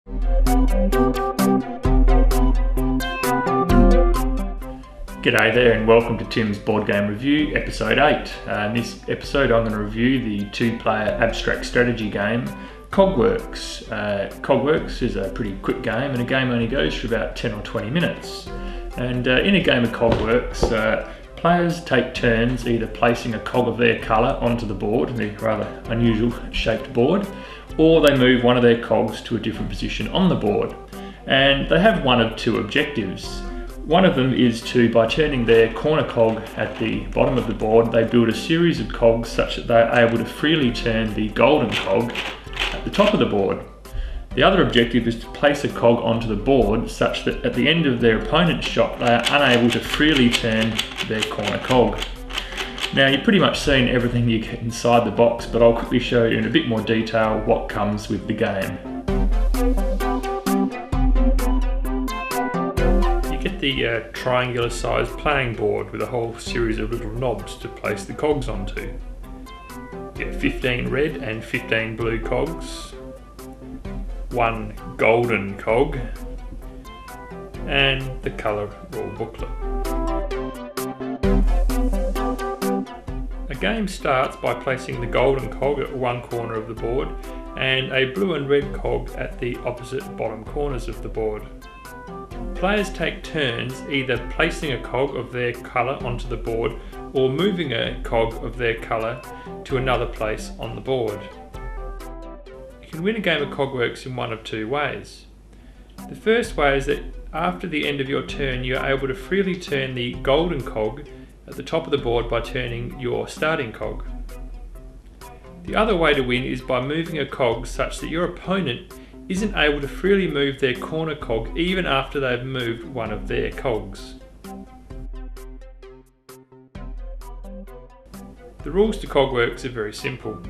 G'day there and welcome to Tim's Board Game Review, Episode 8. In this episode I'm going to review the two-player abstract strategy game, Cogworks. Cogworks is a pretty quick game and a game only goes for about 10 or 20 minutes. And in a game of Cogworks, players take turns either placing a cog of their colour onto the board, the rather unusual shaped board, or they move one of their cogs to a different position on the board. And they have one of two objectives. One of them is to, by turning their corner cog at the bottom of the board, they build a series of cogs such that they're able to freely turn the golden cog at the top of the board. The other objective is to place a cog onto the board such that at the end of their opponent's shot they are unable to freely turn their corner cog. Now you've pretty much seen everything you get inside the box, but I'll quickly show you in a bit more detail what comes with the game. The triangular sized playing board with a whole series of little knobs to place the cogs onto. You get 15 red and 15 blue cogs, one golden cog, and the colour rule booklet. A game starts by placing the golden cog at one corner of the board and a blue and red cog at the opposite bottom corners of the board. Players take turns either placing a cog of their colour onto the board or moving a cog of their colour to another place on the board. You can win a game of Cogworks in one of two ways. The first way is that after the end of your turn you are able to freely turn the golden cog at the top of the board by turning your starting cog. The other way to win is by moving a cog such that your opponent isn't able to freely move their corner cog even after they've moved one of their cogs. The rules to Cogworks are very simple.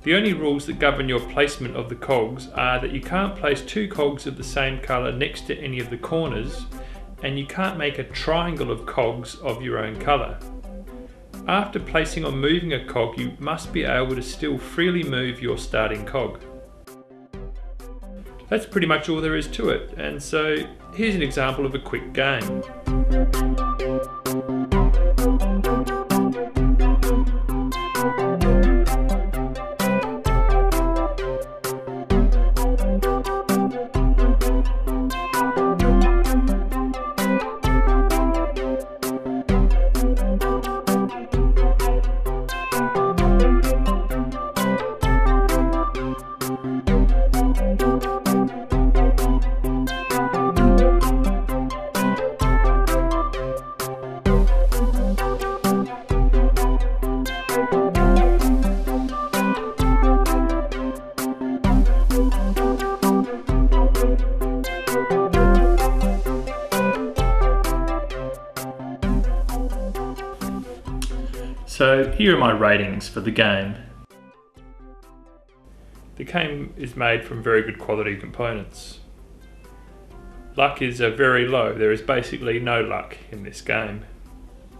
The only rules that govern your placement of the cogs are that you can't place two cogs of the same colour next to any of the corners, and you can't make a triangle of cogs of your own colour. After placing or moving a cog, you must be able to still freely move your starting cog. That's pretty much all there is to it, and so here's an example of a quick game. So here are my ratings for the game. The game is made from very good quality components. Luck is very low. There is basically no luck in this game.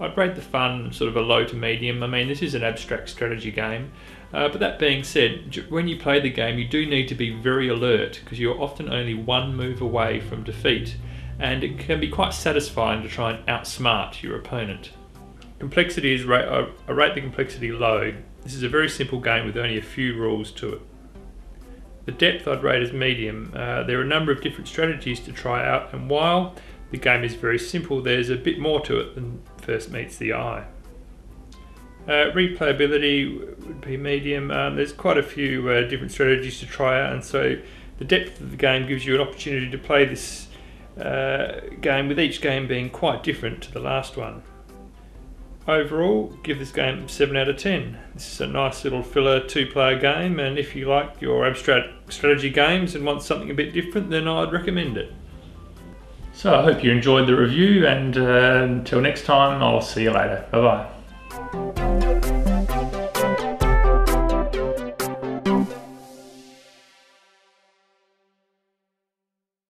I'd rate the fun sort of a low to medium. I mean, this is an abstract strategy game, but that being said, when you play the game you do need to be very alert because you're often only one move away from defeat, and it can be quite satisfying to try and outsmart your opponent. Complexity is I rate the complexity low. This is a very simple game with only a few rules to it. The depth I'd rate as medium. There are a number of different strategies to try out, and while the game is very simple, there's a bit more to it than first meets the eye. Replayability would be medium. There's quite a few different strategies to try out, and so the depth of the game gives you an opportunity to play this game, with each game being quite different to the last one. Overall, give this game 7 out of 10. This is a nice little filler two-player game, and if you like your abstract strategy games and want something a bit different, then I'd recommend it. So I hope you enjoyed the review, and until next time, I'll see you later. Bye bye.